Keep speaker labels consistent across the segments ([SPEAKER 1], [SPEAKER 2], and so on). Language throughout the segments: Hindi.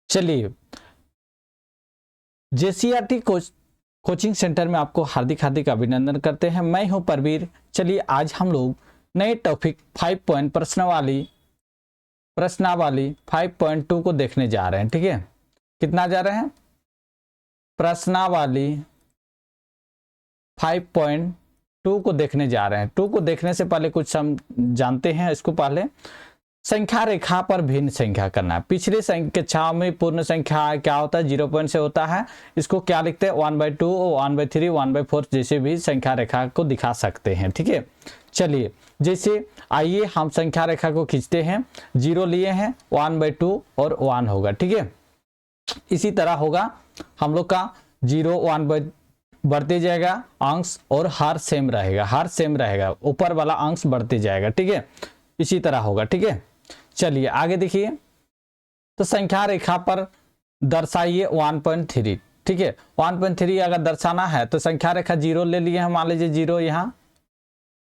[SPEAKER 1] चलिए, जेसीईआरटी कोचिंग सेंटर में आपको हार्दिक हार्दिक अभिनंदन करते हैं। मैं हूं परवीर। चलिए, आज हम लोग नए टॉपिक 5 पॉइंट प्रश्नावली 5.2 को देखने जा रहे हैं। ठीक है, कितना जा रहे हैं? प्रश्नावली 5.2 को देखने जा रहे हैं। 2 को देखने से पहले कुछ हम जानते हैं। इसको पहले संख्या रेखा पर भिन्न संख्या करना है। पिछले कक्षाओं में पूर्ण संख्या क्या होता है? 0 पॉइंट से होता है। इसको क्या लिखते हैं? 1/2, 1/3, 1/4 जैसे भी संख्या रेखा को दिखा सकते हैं। ठीक है, चलिए, जैसे आइए हम संख्या रेखा को खींचते हैं। 0 लिए हैं, 1/2 और 1 होगा। ठीक है, इसी तरह होगा हम लोग का 0 1 बढ़ते जाएगा अंश, और हर सेम रहेगा, ऊपर वाला अंश बढ़ते जाएगा। ठीक है, इसी तरह होगा। ठीक है, चलिए आगे देखिए। तो संख्या रेखा पर दर्शाइए 1.3। ठीक है, 1.3 अगर दर्शाना है तो संख्या रेखा 0 ले लिए हैं। मान लीजिए 0 यहाँ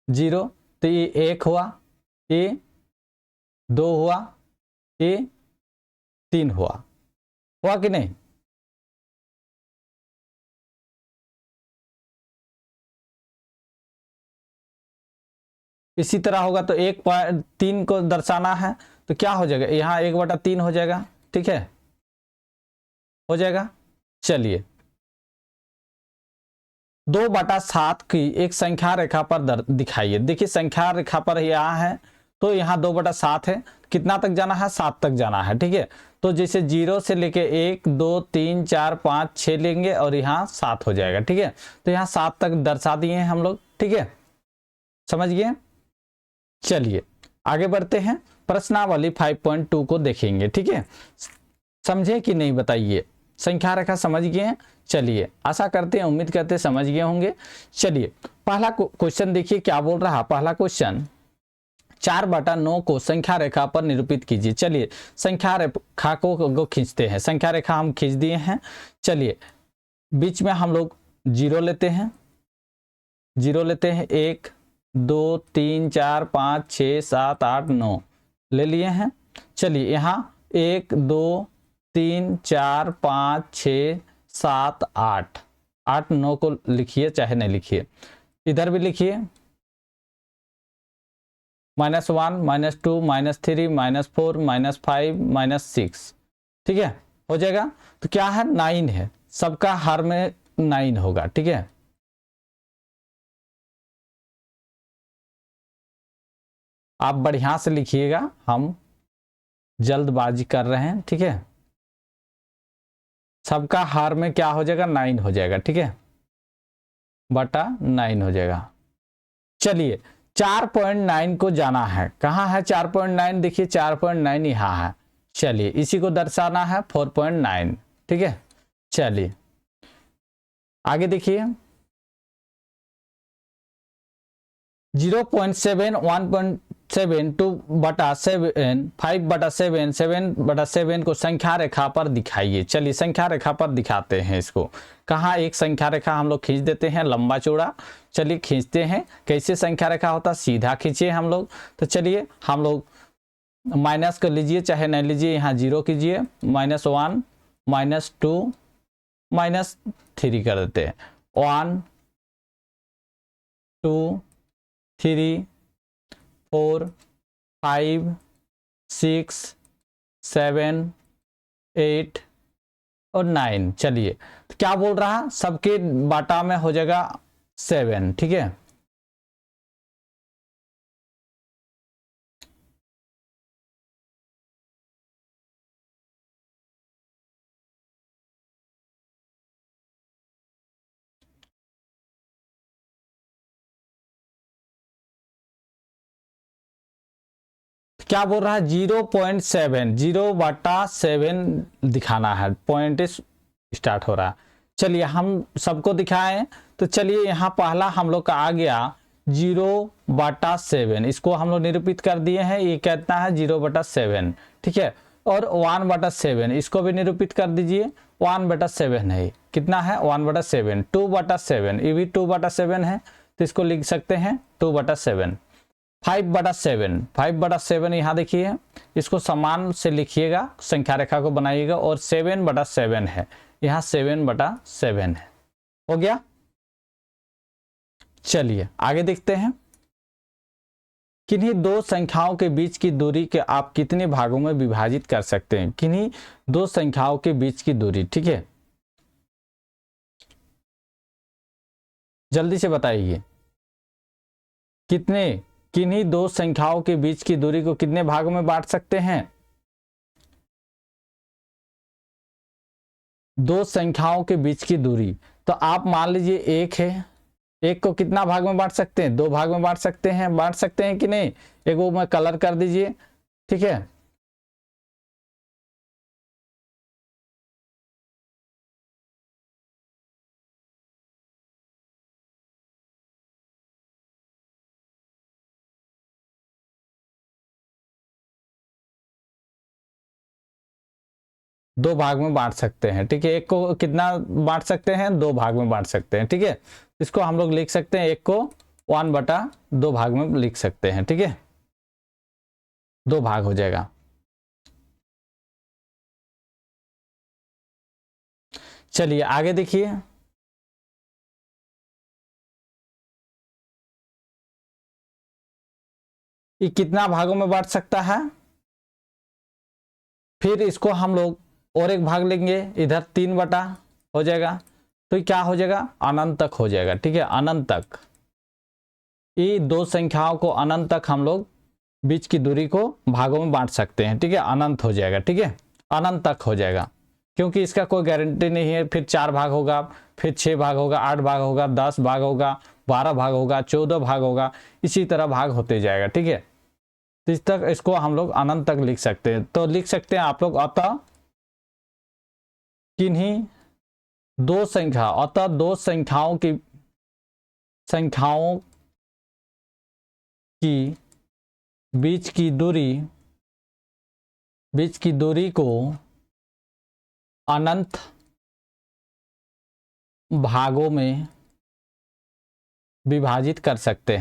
[SPEAKER 1] 0, तो ये 1 हुआ, ये 2 हुआ, ये 3 हुआ कि नहीं? इसी तरह होगा तो 1.3 को दर्शाना है तो क्या हो जाएगा? यहाँ 1/3 हो जाएगा। ठीक है, हो जाएगा। चलिए, 2/7 की एक संख्या रेखा पर दिखाइए। देखिए, संख्या रेखा पर यहाँ है तो यहाँ 2/7 है। कितना तक जाना है? 7 तक जाना है। ठीक है, तो जैसे 0 से लेके 1 2 3 4 5 6 लेंगे और यहाँ 7 हो जाएगा। ठीक है, तो यहाँ 7 तक दर्शा दिए हैं हम लोग। ठीक है, समझ गए? चलिए आगे बढ़ते हैं। प्रश्नावली 5.2 को देखेंगे। ठीक है, समझे कि नहीं बताइए? संख्या रेखा समझ गए हैं? चलिए, आशा करते हैं, उम्मीद करते हैं समझ गए होंगे। चलिए, पहला क्वेश्चन देखिए क्या बोल रहा है। पहला क्वेश्चन, 4/9 को संख्या रेखा पर निरूपित कीजिए। चलिए, संख्या रेखा को खींचते हैं। संख्या रेखा हम खींच दिए हैं। चलिए, बीच में हम लोग 0 लेते हैं। 1 2 3 4 5 6 7 8 9 ले लिए हैं। चलिए, यहाँ 1 2 3 4 5 6 7 8 9 को लिखिए, चाहे नहीं लिखिए। इधर भी लिखिए, -1 -2 -3 -4 -5 -6। ठीक है, हो जाएगा। तो क्या है? 9 है, सबका हर में 9 होगा। ठीक है, आप बढ़िया से लिखिएगा, हम जल्दबाजी कर रहे हैं। ठीक है, सबका हर में क्या हो जाएगा? 9 हो जाएगा। ठीक है, बटा 9 हो जाएगा। चलिए, 4.9 को जाना है। कहाँ है 4.9? देखिए, 4.9 यहाँ है। चलिए, इसी को दर्शाना है 4.9। ठीक है, चलिए आगे देखिए। 0.7 1.7 2/7 5/7 7/7 को संख्या रेखा पर दिखाइए। चलिए, संख्या रेखा पर दिखाते हैं इसको। कहाँ? एक संख्या रेखा हम लोग खींच देते हैं, लंबा चौड़ा। चलिए खींचते हैं। कैसे संख्या रेखा होता है? सीधा खींचिए हम लोग। तो चलिए, हम लोग माइनस कर लीजिए, चाहे नहीं लीजिए। यहाँ 0 कीजिए, -1 -2 -3 कर देते हैं। 1 2 3 4 5 6 7 8 और 9। चलिए, तो क्या बोल रहा है? सबके बाटा में हो जाएगा 7। ठीक है, क्या बोल रहा है? 0.7 0/7 दिखाना है। पॉइंट स्टार्ट हो रहा है। चलिए, हम सबको दिखाएं। तो चलिए, यहाँ पहला हम लोग का आ गया 0/7। इसको हम लोग निरूपित कर दिए हैं। ये कहता है 0/7। ठीक है, और 1/7 इसको भी निरूपित कर दीजिए। 1/7 है। कितना है? 1/7। 2/7 ये भी 2/7 है, तो इसको लिख सकते हैं 2/7। 5/7, 5/7 यहाँ देखिए, इसको समान से लिखिएगा, संख्या रेखा को बनाइएगा, और 7/7 है, यहाँ 7/7 है। हो गया। चलिए आगे देखते हैं। किन्हीं दो संख्याओं के बीच की दूरी के आप कितने भागों में विभाजित कर सकते हैं? किन्हीं दो संख्याओं के बीच की दूरी, ठीक है, जल्दी से बताइए। किन्हीं दो संख्याओं के बीच की दूरी को कितने भागों में बांट सकते हैं? दो संख्याओं के बीच की दूरी, तो आप मान लीजिए एक है, एक को कितना भाग में बांट सकते हैं? दो भाग में बांट सकते हैं कि नहीं? एक वो मैं कलर कर दीजिए, ठीक है। दो भाग में बांट सकते हैं, ठीक है। एक को कितना बांट सकते हैं? दो भाग में बांट सकते हैं, ठीक है। इसको हम लोग लिख सकते हैं, एक को 1/2 भाग में लिख सकते हैं, ठीक है, दो भाग हो जाएगा। चलिए आगे देखिए। ये कितना भागों में बांट सकता है? फिर इसको हम लोग और एक भाग लेंगे, इधर 3 हो जाएगा, तो क्या हो जाएगा? अनंत तक हो जाएगा, ठीक है, अनंत तक। ये दो संख्याओं को अनंत तक हम लोग बीच की दूरी को भागों में बांट सकते हैं, ठीक है, अनंत हो जाएगा, ठीक है, अनंत तक हो जाएगा, क्योंकि इसका कोई गारंटी नहीं है। फिर 4 भाग होगा, फिर 6 भाग होगा, 8 भाग होगा, 10 भाग होगा, 12 भाग होगा, 14 भाग होगा, इसी तरह भाग होते जाएगा, ठीक है। तो इस तक इसको हम लोग अनंत तक लिख सकते हैं। तो लिख सकते हैं आप लोग, अतः किन्हीं दो संख्याओं की बीच की दूरी को अनंत भागों में विभाजित कर सकते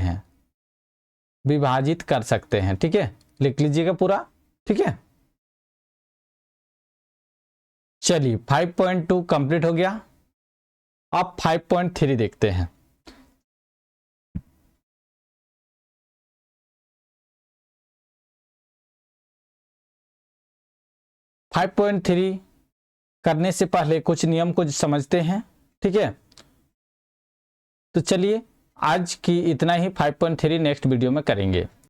[SPEAKER 1] हैं, ठीक है, लिख लीजिएगा पूरा, ठीक है। चलिए 5.2 कंप्लीट हो गया। अब 5.3 देखते हैं। फाइव पॉइंट थ्री करने से पहले कुछ नियम को समझते हैं, ठीक है। तो चलिए आज की इतना ही, 5.3 नेक्स्ट वीडियो में करेंगे।